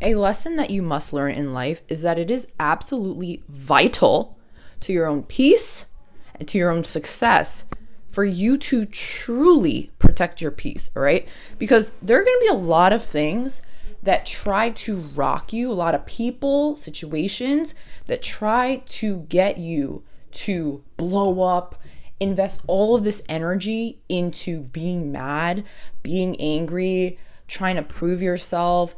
A lesson that you must learn in life is that it is absolutely vital to your own peace and to your own success for you to truly protect your peace, all right? Because there are going to be a lot of things that try to rock you, a lot of people, situations that try to get you to blow up, invest all of this energy into being mad, being angry, trying to prove yourself,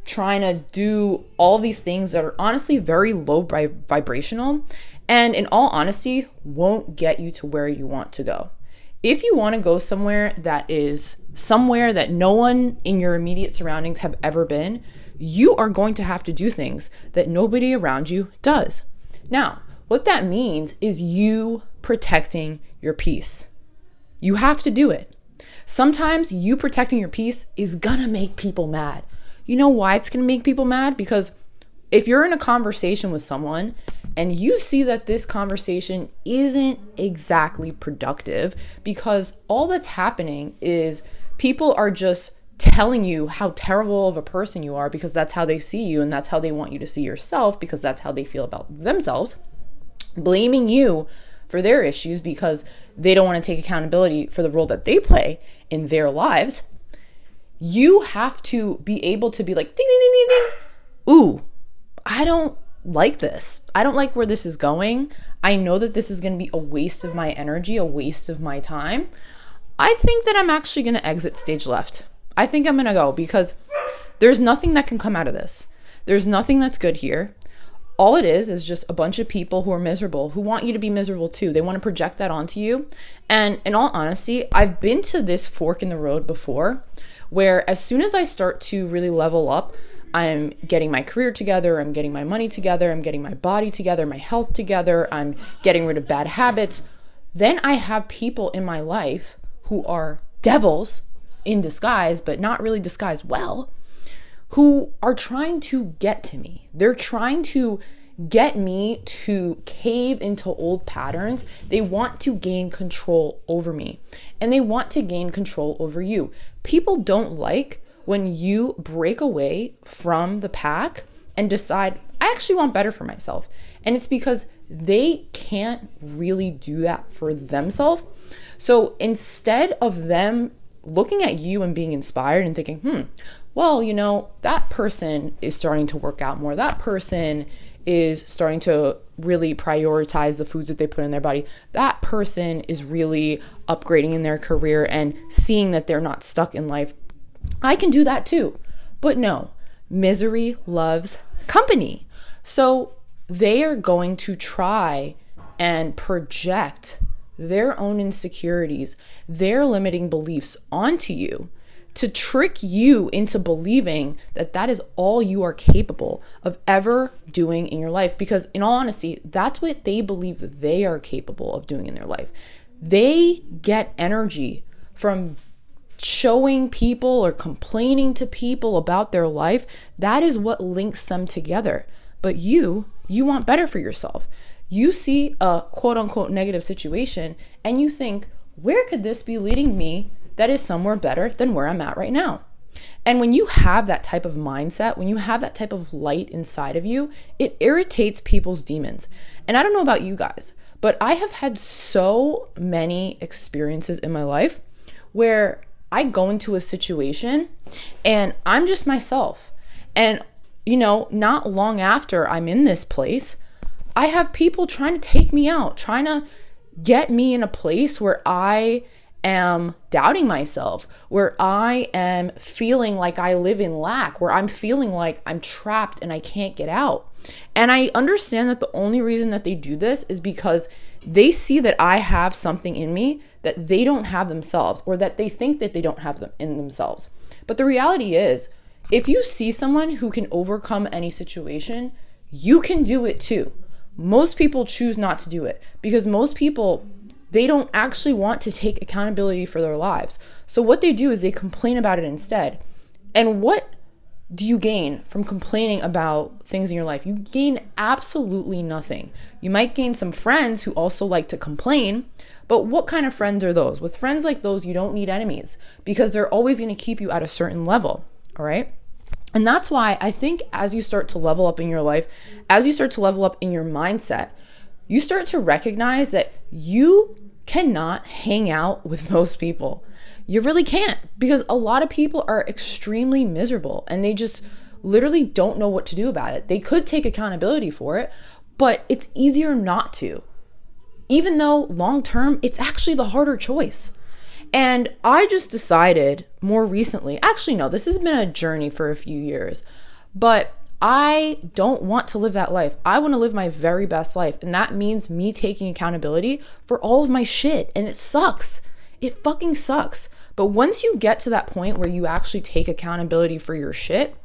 trying to do all these things that are honestly very low vibrational, and in all honesty won't get you to where you want to go. If you want to go somewhere that is somewhere that no one in your immediate surroundings have ever been, you are going to have to do things that nobody around you does. Now, what that means is you protecting your peace. You have to do it. Sometimes you protecting your peace is gonna make people mad. You know why it's gonna make people mad? Because if you're in a conversation with someone and you see that this conversation isn't exactly productive, because all that's happening is people are just telling you how terrible of a person you are because that's how they see you and that's how they want you to see yourself because that's how they feel about themselves, blaming you for their issues because they don't want to take accountability for the role that they play in their lives. You have to be able to be like, ding, ding, ding, ding, ding. Ooh, I don't like this. I don't like where this is going. I know that this is going to be a waste of my energy, a waste of my time. I think that I'm actually going to exit stage left. I think I'm going to go because there's nothing that can come out of this. There's nothing that's good here. All it is just a bunch of people who are miserable, who want you to be miserable too. They want to project that onto you. And in all honesty, I've been to this fork in the road before where as soon as I start to really level up, I'm getting my career together, I'm getting my money together, I'm getting my body together, my health together, I'm getting rid of bad habits. Then I have people in my life who are devils in disguise, but not really disguised well, who are trying to get to me. They're trying to get me to cave into old patterns. They want to gain control over me, and they want to gain control over you. People don't like when you break away from the pack and decide, I actually want better for myself. And it's because they can't really do that for themselves. So instead of them looking at you and being inspired and thinking, well, you know, that person is starting to work out more. That person is starting to really prioritize the foods that they put in their body. That person is really upgrading in their career and seeing that they're not stuck in life. I can do that too. But no, misery loves company. So they are going to try and project their own insecurities, their limiting beliefs onto you to trick you into believing that that is all you are capable of ever doing in your life. Because in all honesty, that's what they believe they are capable of doing in their life. They get energy from showing people or complaining to people about their life. That is what links them together. But you want better for yourself. You see a quote unquote negative situation and you think, where could this be leading me that is somewhere better than where I'm at right now? And when you have that type of mindset, when you have that type of light inside of you, it irritates people's demons. And I don't know about you guys, but I have had so many experiences in my life where I go into a situation and I'm just myself. And, you know, not long after I'm in this place, I have people trying to take me out, trying to get me in a place where I am doubting myself, where I am feeling like I live in lack, where I'm feeling like I'm trapped and I can't get out. And I understand that the only reason that they do this is because they see that I have something in me that they don't have themselves, or that they think that they don't have them in themselves. But the reality is, if you see someone who can overcome any situation, you can do it too. Most people choose not to do it because most people, they don't actually want to take accountability for their lives. So what they do is they complain about it instead. And what do you gain from complaining about things in your life? You gain absolutely nothing. You might gain some friends who also like to complain, but what kind of friends are those? With friends like those, you don't need enemies because they're always going to keep you at a certain level, all right? And that's why I think as you start to level up in your life, as you start to level up in your mindset, you start to recognize that you cannot hang out with most people. You really can't, because a lot of people are extremely miserable and they just literally don't know what to do about it. They could take accountability for it, but it's easier not to. Even though long term, it's actually the harder choice. And I just decided more recently, actually, no, this has been a journey for a few years, but I don't want to live that life. I want to live my very best life. And that means me taking accountability for all of my shit. And it sucks. It fucking sucks. But once you get to that point where you actually take accountability for your shit,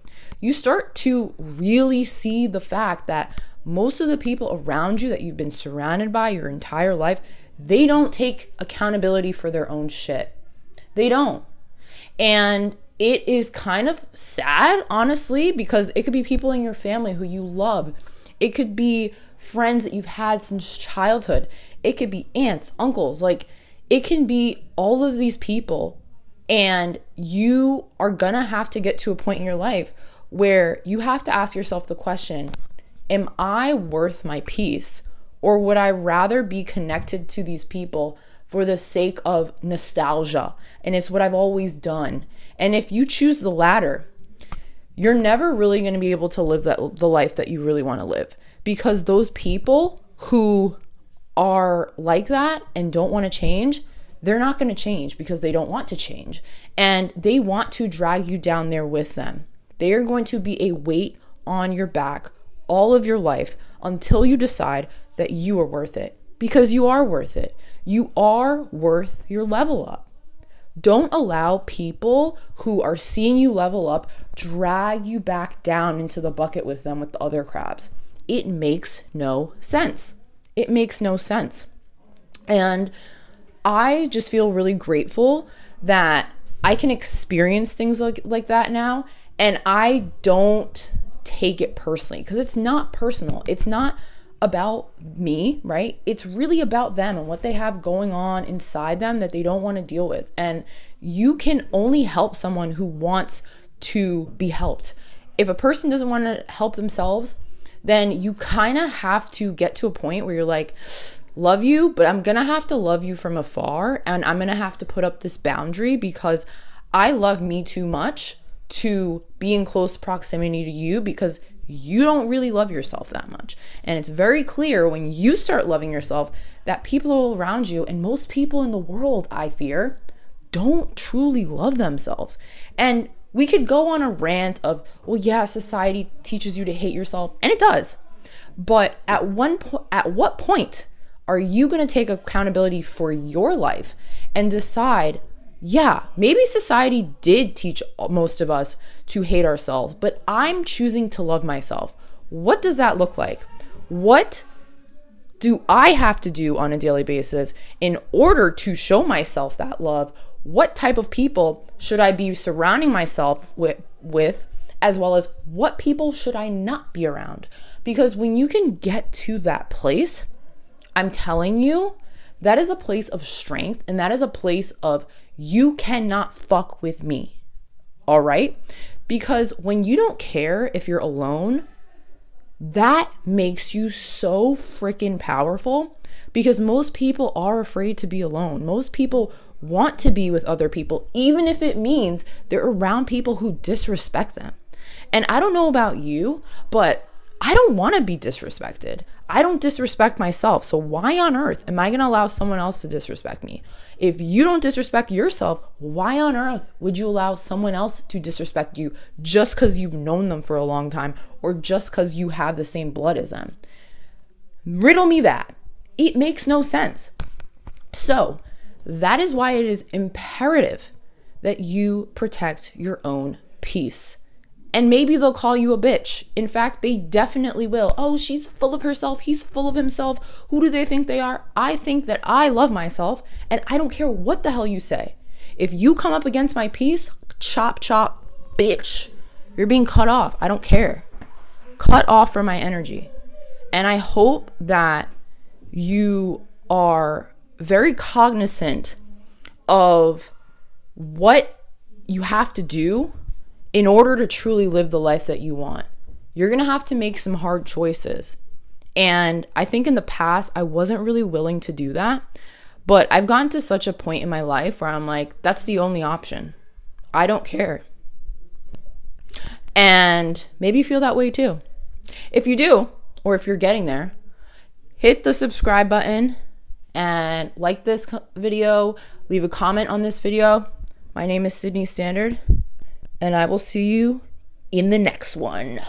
you start to really see the fact that most of the people around you that you've been surrounded by your entire life, they don't take accountability for their own shit. They don't. And it is kind of sad, honestly, because it could be people in your family who you love. It could be friends that you've had since childhood. It could be aunts, uncles. Like, it can be all of these people. And you are gonna have to get to a point in your life where you have to ask yourself the question, am I worth my peace? Or would I rather be connected to these people for the sake of nostalgia? And it's what I've always done. And if you choose the latter, you're never really going to be able to live the life that you really want to live. Because those people who are like that and don't want to change, they're not going to change because they don't want to change. And they want to drag you down there with them. They are going to be a weight on your back all of your life until you decide that you are worth it, because you are worth it. You are worth your level up. Don't allow people who are seeing you level up drag you back down into the bucket with them with the other crabs. It makes no sense. It makes no sense. And I just feel really grateful that I can experience things like that now, and I don't take it personally, because it's not personal. It's not about me, right? It's really about them and what they have going on inside them that they don't want to deal with. And you can only help someone who wants to be helped. If a person doesn't want to help themselves, then you kind of have to get to a point where you're like, love you, but I'm going to have to love you from afar. And I'm going to have to put up this boundary because I love me too much to be in close proximity to you, because you don't really love yourself that much. And it's very clear when you start loving yourself that people around you, and most people in the world, I fear, don't truly love themselves. And we could go on a rant of, well, yeah, society teaches you to hate yourself, and it does. But at what point are you going to take accountability for your life and decide, yeah, maybe society did teach most of us to hate ourselves, but I'm choosing to love myself. What does that look like? What do I have to do on a daily basis in order to show myself that love? What type of people should I be surrounding myself with, as well as what people should I not be around? Because when you can get to that place, I'm telling you, that is a place of strength, and that is a place of you cannot fuck with me. All right? Because when you don't care if you're alone, that makes you so freaking powerful, because most people are afraid to be alone. Most people want to be with other people, even if it means they're around people who disrespect them. And I don't know about you, but I don't want to be disrespected. I don't disrespect myself. So why on earth am I going to allow someone else to disrespect me? If you don't disrespect yourself, why on earth would you allow someone else to disrespect you just because you've known them for a long time, or just because you have the same blood as them? Riddle me that. It makes no sense. So that is why it is imperative that you protect your own peace. And maybe they'll call you a bitch. In fact, they definitely will. Oh, she's full of herself. He's full of himself. Who do they think they are? I think that I love myself, and I don't care what the hell you say. If you come up against my peace, chop, chop, bitch. You're being cut off. I don't care. Cut off from my energy. And I hope that you are very cognizant of what you have to do in order to truly live the life that you want, you're going to have to make some hard choices. And I think in the past, I wasn't really willing to do that. But I've gotten to such a point in my life where I'm like, that's the only option. I don't care. And maybe you feel that way too. If you do, or if you're getting there, hit the subscribe button and like this video. Leave a comment on this video. My name is Sydney Standard, and I will see you in the next one.